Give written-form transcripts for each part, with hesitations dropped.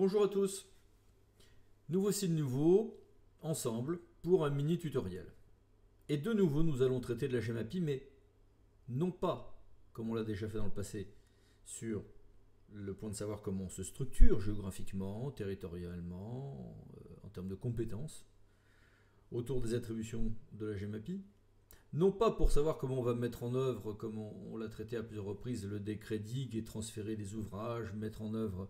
Bonjour à tous, nous voici de nouveau ensemble pour un mini tutoriel. Et de nouveau nous allons traiter de la GEMAPI, mais non pas, comme on l'a déjà fait dans le passé, sur le point de savoir comment on se structure géographiquement, territorialement, en termes de compétences, autour des attributions de la GEMAPI. Non pas pour savoir comment on va mettre en œuvre, comme on l'a traité à plusieurs reprises, le décret DIG et transférer des ouvrages, mettre en œuvre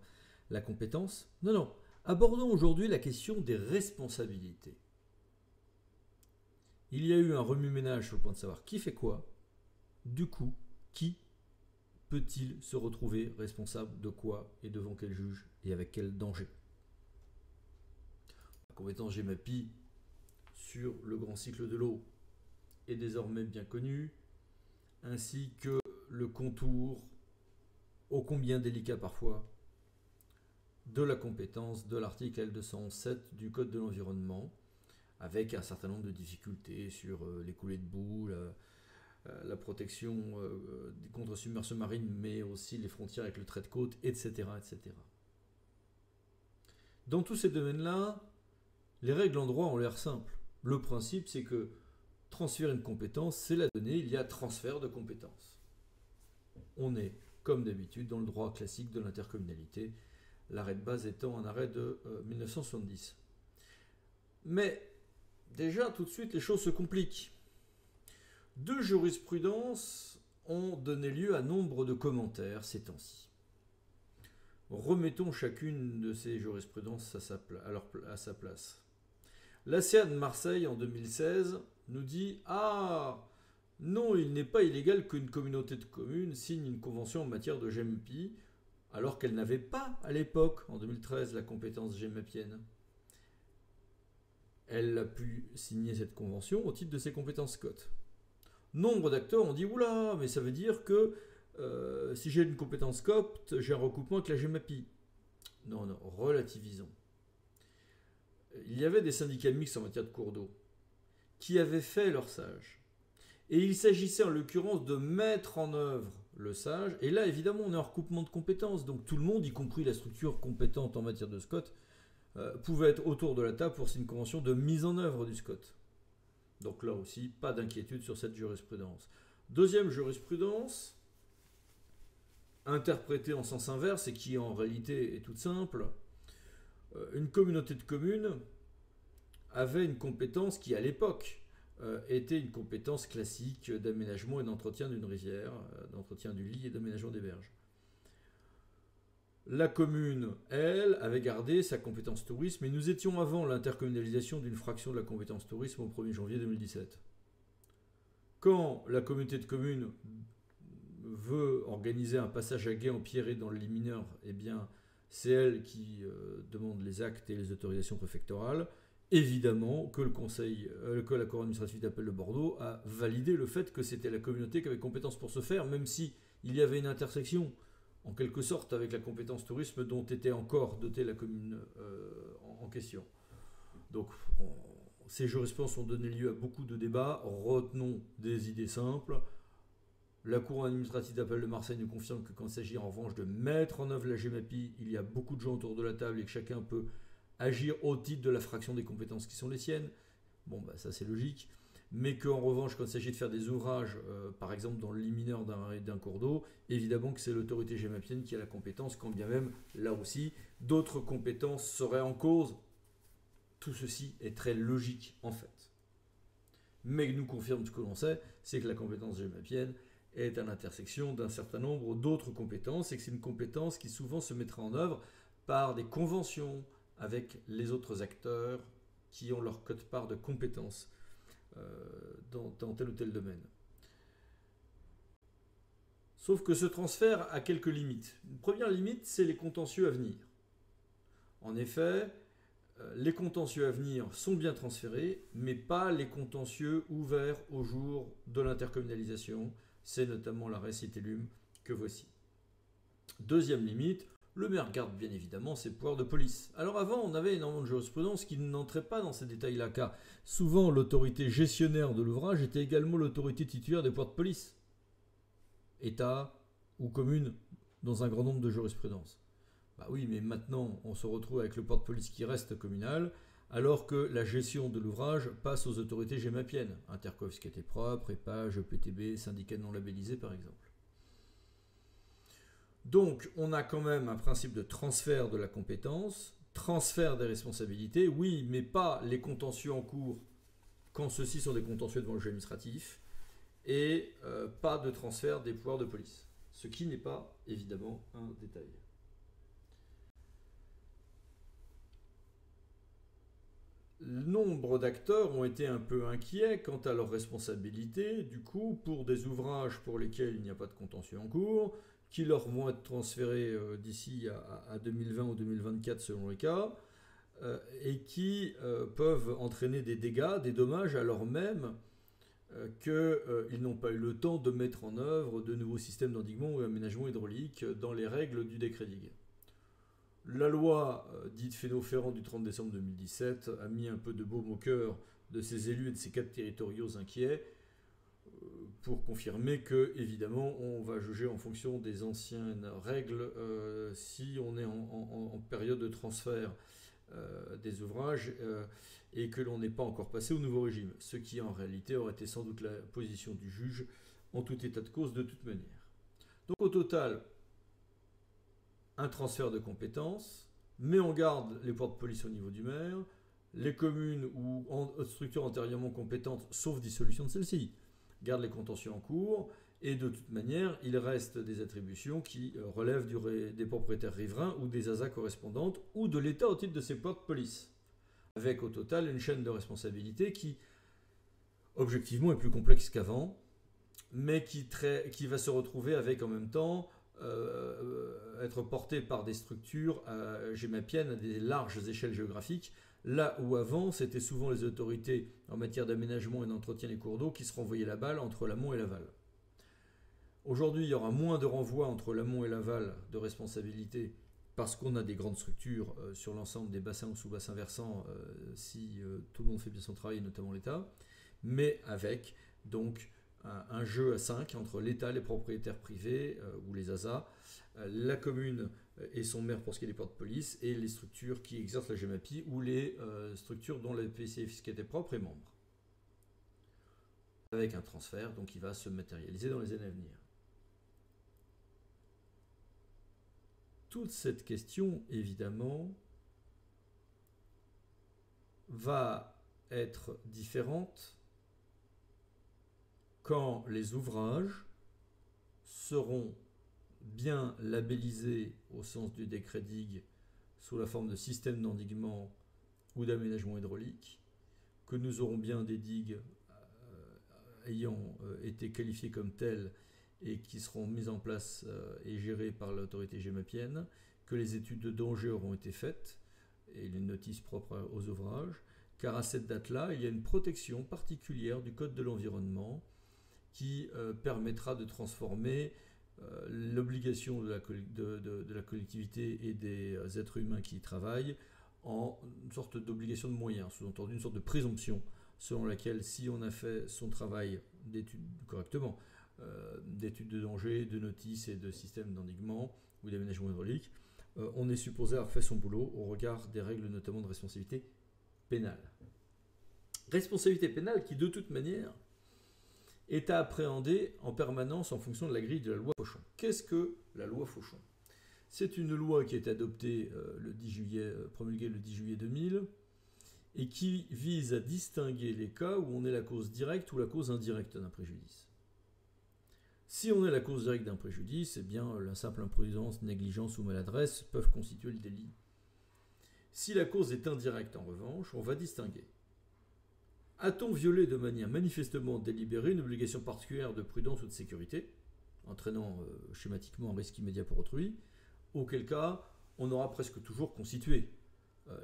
la compétence. Non, non. Abordons aujourd'hui la question des responsabilités. Il y a eu un remue-ménage sur le point de savoir qui fait quoi. Du coup, qui peut-il se retrouver responsable de quoi et devant quel juge et avec quel danger? La compétence GEMAPI sur le grand cycle de l'eau est désormais bien connue, ainsi que le contour, ô combien délicat parfois, de la compétence de l'article L211.7 du Code de l'environnement, avec un certain nombre de difficultés sur les coulées de boue, la protection contre submersion marine, mais aussi les frontières avec le trait de côte, etc., etc. Dans tous ces domaines-là, les règles en droit ont l'air simples. Le principe, c'est que transférer une compétence, c'est la donnée, il y a transfert de compétences. On est, comme d'habitude, dans le droit classique de l'intercommunalité, l'arrêt de base étant un arrêt de 1970. Mais déjà, tout de suite, les choses se compliquent. Deux jurisprudences ont donné lieu à nombre de commentaires ces temps-ci. Remettons chacune de ces jurisprudences à sa place. L'ACEA de Marseille, en 2016, nous dit « Ah, non, il n'est pas illégal qu'une communauté de communes signe une convention en matière de GEMAPI, alors qu'elle n'avait pas, à l'époque, en 2013, la compétence GEMAPienne. Elle a pu signer cette convention au titre de ses compétences SCOT. Nombre d'acteurs ont dit « Oula, mais ça veut dire que si j'ai une compétence SCOT, j'ai un recoupement avec la GEMAPI. » Non, non, relativisons. Il y avait des syndicats mixtes en matière de cours d'eau qui avaient fait leur SAGE. Et il s'agissait en l'occurrence de mettre en œuvre le SAGE. Et là, évidemment, on est en recoupement de compétences. Donc tout le monde, y compris la structure compétente en matière de SCOT, pouvait être autour de la table pour signer une convention de mise en œuvre du SCOT. Donc là aussi, pas d'inquiétude sur cette jurisprudence. Deuxième jurisprudence, interprétée en sens inverse et qui en réalité est toute simple. Une communauté de communes avait une compétence qui, à l'époque, était une compétence classique d'aménagement et d'entretien d'une rivière, d'entretien du lit et d'aménagement des berges. La commune, elle, avait gardé sa compétence tourisme, et nous étions avant l'intercommunalisation d'une fraction de la compétence tourisme au 1er janvier 2017. Quand la communauté de communes veut organiser un passage à gué empierré dans le lit mineur, eh bien, c'est elle qui demande les actes et les autorisations préfectorales. Évidemment que la Cour administrative d'appel de Bordeaux a validé le fait que c'était la communauté qui avait compétence pour ce faire, même si il y avait une intersection, en quelque sorte, avec la compétence tourisme dont était encore dotée la commune en question. Donc, ces jurisprudences ont donné lieu à beaucoup de débats. Retenons des idées simples. La Cour administrative d'appel de Marseille nous confirme que quand il s'agit en revanche de mettre en œuvre la GEMAPI, il y a beaucoup de gens autour de la table et que chacun peut agir au titre de la fraction des compétences qui sont les siennes. Bon, bah, ça c'est logique. Mais qu'en revanche, quand il s'agit de faire des ouvrages, par exemple dans le lit mineur d'un cours d'eau, évidemment que c'est l'autorité GEMAPienne qui a la compétence, quand bien même, là aussi, d'autres compétences seraient en cause. Tout ceci est très logique en fait. Mais nous confirme ce que l'on sait, c'est que la compétence GEMAPienne est à l'intersection d'un certain nombre d'autres compétences et que c'est une compétence qui souvent se mettra en œuvre par des conventions avec les autres acteurs qui ont leur quote-part de compétences dans tel ou tel domaine. Sauf que ce transfert a quelques limites. Une première limite, c'est les contentieux à venir. En effet, les contentieux à venir sont bien transférés, mais pas les contentieux ouverts au jour de l'intercommunalisation. C'est notamment l'arrêt Citélum que voici. Deuxième limite, le maire garde bien évidemment ses pouvoirs de police. Alors avant, on avait énormément de jurisprudence qui n'entrait pas dans ces détails-là, car souvent l'autorité gestionnaire de l'ouvrage était également l'autorité titulaire des pouvoirs de police. État ou commune, dans un grand nombre de jurisprudences. Bah oui, mais maintenant, on se retrouve avec le port de police qui reste communal, alors que la gestion de l'ouvrage passe aux autorités gémapiennes, intercommunalité propre, EPAGE, EPTB, syndicats non labellisés par exemple. Donc, on a quand même un principe de transfert de la compétence, transfert des responsabilités, oui, mais pas les contentieux en cours quand ceux-ci sont des contentieux devant le juge administratif, et pas de transfert des pouvoirs de police. Ce qui n'est pas, évidemment, un détail. Nombre d'acteurs ont été un peu inquiets quant à leurs responsabilités, du coup, pour des ouvrages pour lesquels il n'y a pas de contentieux en cours, qui leur vont être transférés d'ici à 2020 ou 2024 selon les cas, et qui peuvent entraîner des dégâts, des dommages, alors même qu'ils n'ont pas eu le temps de mettre en œuvre de nouveaux systèmes d'endiguement ou d'aménagement hydraulique dans les règles du décret digue. La loi dite Fesneau-Ferrand du 30 décembre 2017 a mis un peu de baume au cœur de ces élus et de ces cadres territoriaux inquiets pour confirmer que, évidemment, on va juger en fonction des anciennes règles si on est en période de transfert des ouvrages et que l'on n'est pas encore passé au nouveau régime, ce qui en réalité aurait été sans doute la position du juge en tout état de cause de toute manière. Donc au total, un transfert de compétences, met en garde les pouvoirs de police au niveau du maire, les communes ou structures antérieurement compétentes, sauf dissolution de celles-ci, gardent les contentieux en cours, et de toute manière, il reste des attributions qui relèvent des propriétaires riverains ou des ASA correspondantes, ou de l'État au titre de ses pouvoirs de police, avec au total une chaîne de responsabilité qui, objectivement, est plus complexe qu'avant, mais qui va se retrouver avec en même temps être porté par des structures gémapiennes à des larges échelles géographiques, là où avant c'était souvent les autorités en matière d'aménagement et d'entretien des cours d'eau qui se renvoyaient la balle entre l'amont et l'aval. Aujourd'hui, il y aura moins de renvois entre l'amont et l'aval de responsabilité parce qu'on a des grandes structures sur l'ensemble des bassins ou sous-bassins versants si tout le monde fait bien son travail, notamment l'État, mais avec donc un jeu à 5 entre l'État, les propriétaires privés ou les ASA, la commune et son maire pour ce qui est des ports de police, et les structures qui exercent la GEMAPI ou les structures dont la PCI fiscalité propre est membre. Avec un transfert donc qui va se matérialiser dans les années à venir. Toute cette question, évidemment, va être différente quand les ouvrages seront bien labellisés au sens du décret digue sous la forme de système d'endiguement ou d'aménagement hydraulique, que nous aurons bien des digues ayant été qualifiées comme telles et qui seront mises en place et gérées par l'autorité gémapienne, que les études de danger auront été faites et les notices propres aux ouvrages, car à cette date-là, il y a une protection particulière du Code de l'environnement qui permettra de transformer l'obligation de la collectivité et des êtres humains qui y travaillent en une sorte d'obligation de moyens, sous-entendu une sorte de présomption selon laquelle si on a fait son travail d'études correctement, d'études de danger, de notices et de systèmes d'endiguement ou d'aménagement hydraulique, on est supposé avoir fait son boulot au regard des règles notamment de responsabilité pénale. Responsabilité pénale qui de toute manière est à appréhender en permanence en fonction de la grille de la loi Fauchon. Qu'est-ce que la loi Fauchon ? C'est une loi qui a été adoptée promulguée le 10 juillet 2000 et qui vise à distinguer les cas où on est la cause directe ou la cause indirecte d'un préjudice. Si on est la cause directe d'un préjudice, eh bien la simple imprudence, négligence ou maladresse peuvent constituer le délit. Si la cause est indirecte en revanche, on va distinguer. A-t-on violé de manière manifestement délibérée une obligation particulière de prudence ou de sécurité, entraînant schématiquement un risque immédiat pour autrui, auquel cas on aura presque toujours constitué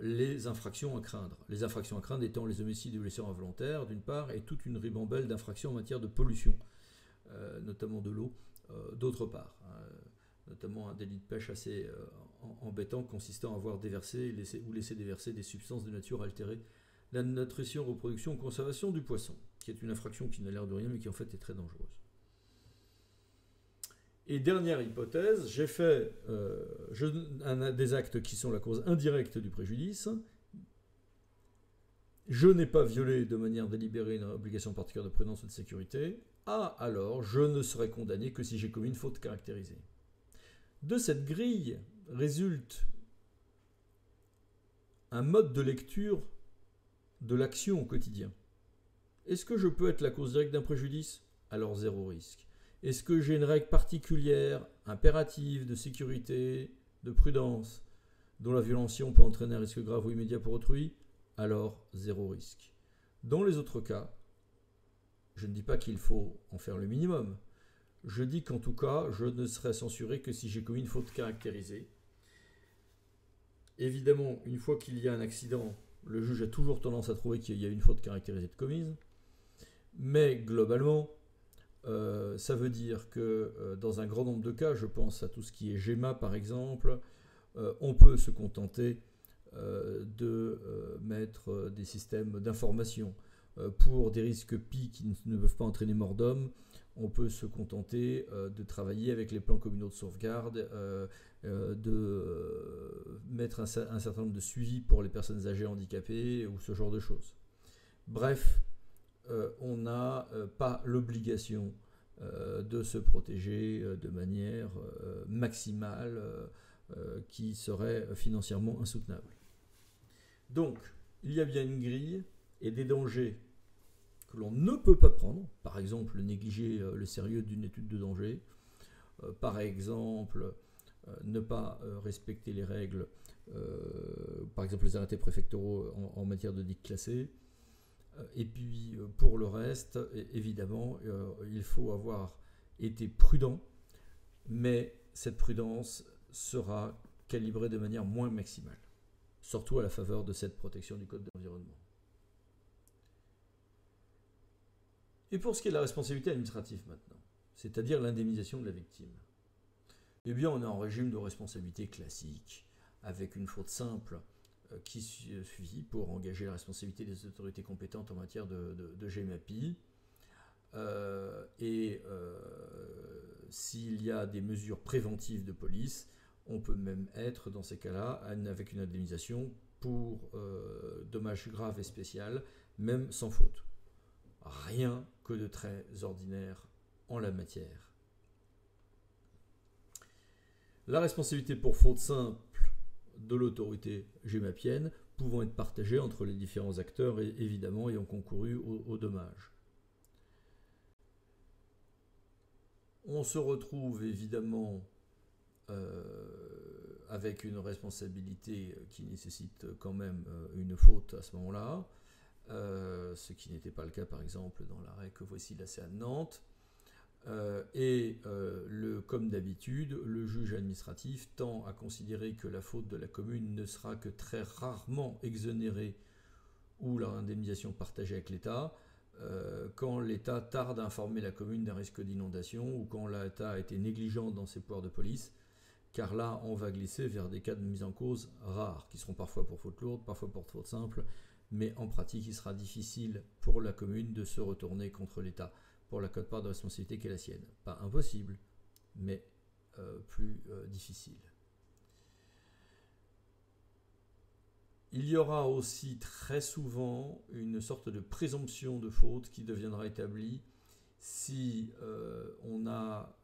les infractions à craindre. Les infractions à craindre étant les homicides ou blessures involontaires d'une part, et toute une ribambelle d'infractions en matière de pollution, notamment de l'eau, d'autre part. Notamment un délit de pêche assez embêtant consistant à avoir déversé ou laissé déverser des substances de nature altérée la nutrition, reproduction ou conservation du poisson, qui est une infraction qui n'a l'air de rien mais qui en fait est très dangereuse. Et dernière hypothèse, j'ai fait des actes qui sont la cause indirecte du préjudice. Je n'ai pas violé de manière délibérée une obligation particulière de prudence ou de sécurité. Ah, alors, je ne serai condamné que si j'ai commis une faute caractérisée. De cette grille résulte un mode de lecture de l'action au quotidien. Est-ce que je peux être la cause directe d'un préjudice? Alors zéro risque. Est-ce que j'ai une règle particulière, impérative, de sécurité, de prudence, dont la violation peut entraîner un risque grave ou immédiat pour autrui? Alors zéro risque. Dans les autres cas, je ne dis pas qu'il faut en faire le minimum. Je dis qu'en tout cas, je ne serai censuré que si j'ai commis une faute caractérisée. Évidemment, une fois qu'il y a un accident, le juge a toujours tendance à trouver qu'il y a une faute caractérisée de commise. Mais globalement, ça veut dire que dans un grand nombre de cas, je pense à tout ce qui est GEMA par exemple, on peut se contenter de mettre des systèmes d'information. Pour des risques PI qui ne peuvent pas entraîner mort d'homme, on peut se contenter de travailler avec les plans communaux de sauvegarde, de mettre un certain nombre de suivis pour les personnes âgées handicapées ou ce genre de choses. Bref, on n'a pas l'obligation de se protéger de manière maximale qui serait financièrement insoutenable. Donc, il y a bien une grille et des dangers que l'on ne peut pas prendre, par exemple négliger le sérieux d'une étude de danger, par exemple ne pas respecter les règles, par exemple les arrêtés préfectoraux en matière de digues classées. Et puis pour le reste, évidemment, il faut avoir été prudent, mais cette prudence sera calibrée de manière moins maximale, surtout à la faveur de cette protection du Code de l'environnement. Et pour ce qui est de la responsabilité administrative maintenant, c'est-à-dire l'indemnisation de la victime, eh bien on est en régime de responsabilité classique, avec une faute simple qui suffit pour engager la responsabilité des autorités compétentes en matière de GEMAPI. S'il y a des mesures préventives de police, on peut même être dans ces cas-là avec une indemnisation pour dommages graves et spécial, même sans faute. Rien que de très ordinaire en la matière. La responsabilité pour faute simple de l'autorité gémapienne pouvant être partagée entre les différents acteurs et évidemment ayant concouru au dommage. On se retrouve évidemment avec une responsabilité qui nécessite quand même une faute à ce moment-là, ce qui n'était pas le cas par exemple dans l'arrêt que voici de la CA de Nantes. Comme d'habitude, le juge administratif tend à considérer que la faute de la commune ne sera que très rarement exonérée ou leur indemnisation partagée avec l'État quand l'État tarde à informer la commune d'un risque d'inondation ou quand l'État a été négligent dans ses pouvoirs de police, car là on va glisser vers des cas de mise en cause rares, qui seront parfois pour faute lourde, parfois pour faute simple, mais en pratique il sera difficile pour la commune de se retourner contre l'État pour la quote-part de responsabilité qui est la sienne. Pas impossible, mais plus difficile. Il y aura aussi très souvent une sorte de présomption de faute qui deviendra établie si on a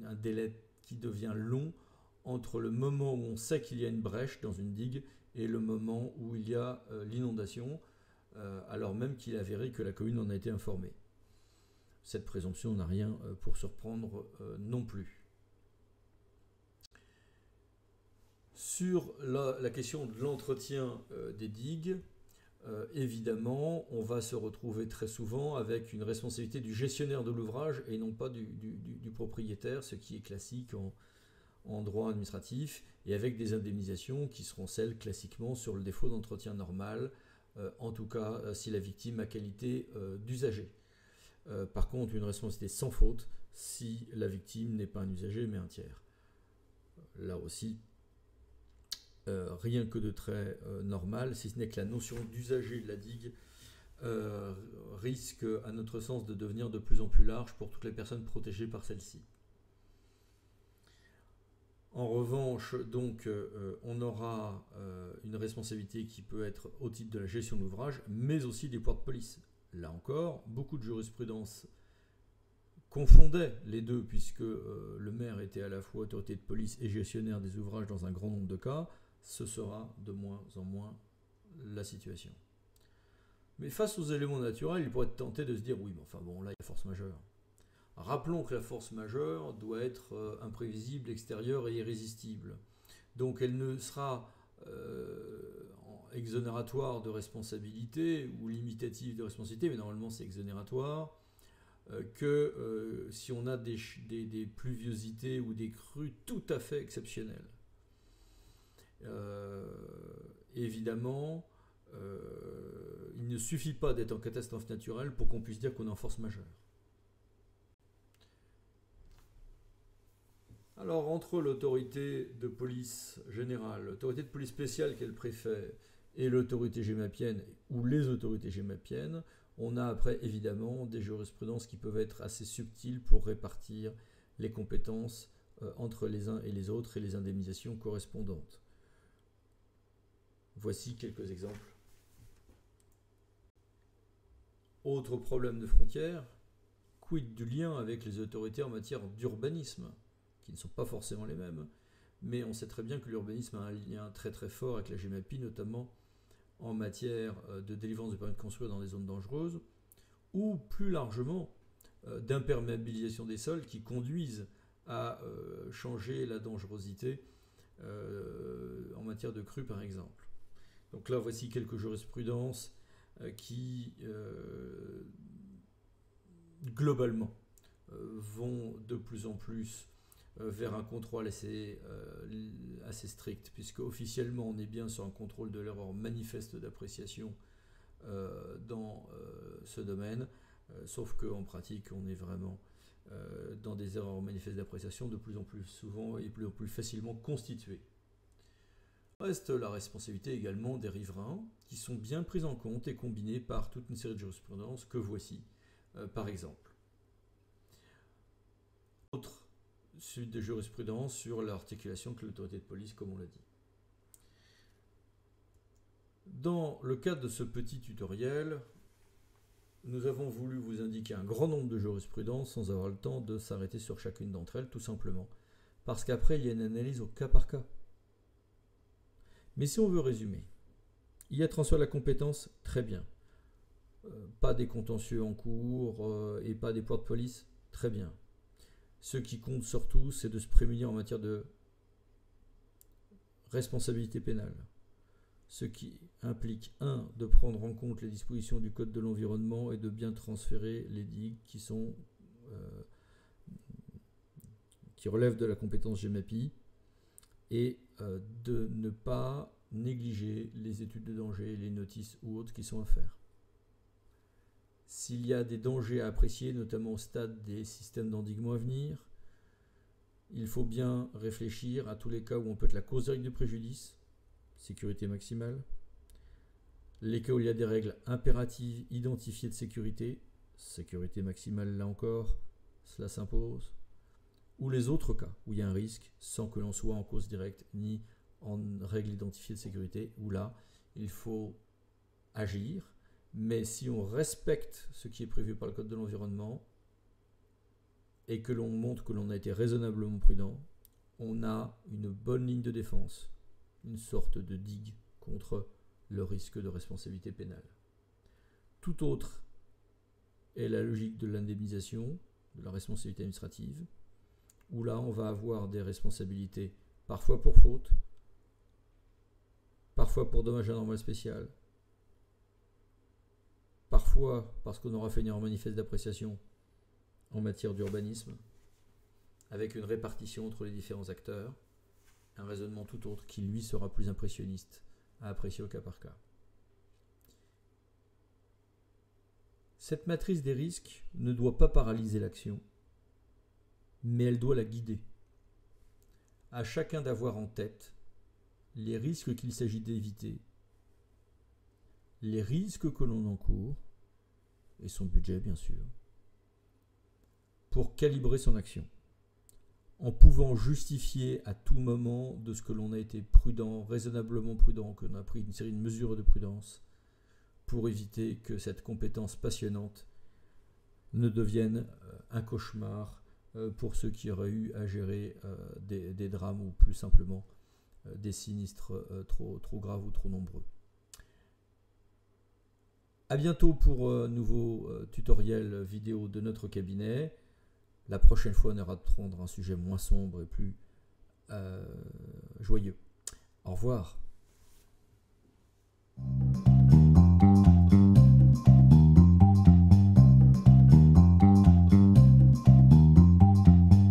un délai qui devient long entre le moment où on sait qu'il y a une brèche dans une digue et le moment où il y a l'inondation, alors même qu'il est avéré que la commune en a été informée. Cette présomption n'a rien pour surprendre non plus. Sur la question de l'entretien des digues, évidemment, on va se retrouver très souvent avec une responsabilité du gestionnaire de l'ouvrage et non pas du propriétaire, ce qui est classique en droit administratif, et avec des indemnisations qui seront celles classiquement sur le défaut d'entretien normal, en tout cas si la victime a qualité d'usager. Par contre, une responsabilité sans faute si la victime n'est pas un usager mais un tiers. Là aussi, rien que de très normal, si ce n'est que la notion d'usager de la digue risque, à notre sens, de devenir de plus en plus large pour toutes les personnes protégées par celle-ci. En revanche, donc, on aura une responsabilité qui peut être au titre de la gestion de l'ouvrage, mais aussi des pouvoirs de police. Là encore, beaucoup de jurisprudence confondait les deux, puisque le maire était à la fois autorité de police et gestionnaire des ouvrages dans un grand nombre de cas. Ce sera de moins en moins la situation. Mais face aux éléments naturels, il pourrait être tenté de se dire, oui, mais enfin bon, là, il y a force majeure. Rappelons que la force majeure doit être imprévisible, extérieure et irrésistible. Donc elle ne sera exonératoire de responsabilité ou limitative de responsabilité, mais normalement c'est exonératoire, que si on a des pluviosités ou des crues tout à fait exceptionnelles. Évidemment, il ne suffit pas d'être en catastrophe naturelle pour qu'on puisse dire qu'on est en force majeure. Alors, entre l'autorité de police générale, l'autorité de police spéciale qu'est le préfet, et l'autorité gémapienne, ou les autorités gémapiennes, on a après, évidemment, des jurisprudences qui peuvent être assez subtiles pour répartir les compétences entre les uns et les autres et les indemnisations correspondantes. Voici quelques exemples. Autre problème de frontière, quid du lien avec les autorités en matière d'urbanisme, qui ne sont pas forcément les mêmes, mais on sait très bien que l'urbanisme a un lien très très fort avec la GEMAPI, notamment en matière de délivrance de permis de construire dans des zones dangereuses, ou plus largement d'imperméabilisation des sols qui conduisent à changer la dangerosité en matière de crues par exemple. Donc là voici quelques jurisprudences qui globalement vont de plus en plus vers un contrôle assez strict, puisque officiellement on est bien sur un contrôle de l'erreur manifeste d'appréciation dans ce domaine, sauf qu'en pratique on est vraiment dans des erreurs manifestes d'appréciation de plus en plus souvent et de plus en plus facilement constituées. Reste la responsabilité également des riverains, qui sont bien pris en compte et combinés par toute une série de jurisprudences que voici, par exemple. Autre suite de jurisprudence sur l'articulation avec l'autorité de police, comme on l'a dit. Dans le cadre de ce petit tutoriel, nous avons voulu vous indiquer un grand nombre de jurisprudences sans avoir le temps de s'arrêter sur chacune d'entre elles, tout simplement. Parce qu'après, il y a une analyse au cas par cas. Mais si on veut résumer, il y a transfert de la compétence, très bien. Pas des contentieux en cours et pas des pouvoirs de police, très bien. Ce qui compte surtout, c'est de se prémunir en matière de responsabilité pénale. Ce qui implique, 1, de prendre en compte les dispositions du Code de l'environnement et de bien transférer les digues qui relèvent de la compétence GEMAPI, et de ne pas négliger les études de danger, les notices ou autres qui sont à faire. S'il y a des dangers à apprécier, notamment au stade des systèmes d'endiguement à venir, il faut bien réfléchir à tous les cas où on peut être la cause directe du préjudice, sécurité maximale, les cas où il y a des règles impératives identifiées de sécurité, sécurité maximale là encore, cela s'impose, ou les autres cas où il y a un risque sans que l'on soit en cause directe ni en règle identifiée de sécurité, où là, il faut agir, mais si on respecte ce qui est prévu par le Code de l'environnement et que l'on montre que l'on a été raisonnablement prudent, on a une bonne ligne de défense, une sorte de digue contre le risque de responsabilité pénale. Tout autre est la logique de l'indemnisation, de la responsabilité administrative, où là on va avoir des responsabilités parfois pour faute, parfois pour dommage anormal spécial, parfois parce qu'on aura fait une erreur manifeste d'appréciation en matière d'urbanisme, avec une répartition entre les différents acteurs, un raisonnement tout autre qui lui sera plus impressionniste à apprécier au cas par cas. Cette matrice des risques ne doit pas paralyser l'action, mais elle doit la guider. À chacun d'avoir en tête les risques qu'il s'agit d'éviter, les risques que l'on encourt, et son budget bien sûr, pour calibrer son action. en pouvant justifier à tout moment de ce que l'on a été prudent, raisonnablement prudent, que l'on a pris une série de mesures de prudence pour éviter que cette compétence passionnante ne devienne un cauchemar pour ceux qui auraient eu à gérer des drames ou plus simplement des sinistres trop graves ou trop nombreux. A bientôt pour un nouveau tutoriel vidéo de notre cabinet. La prochaine fois, on ira prendre un sujet moins sombre et plus joyeux. Au revoir.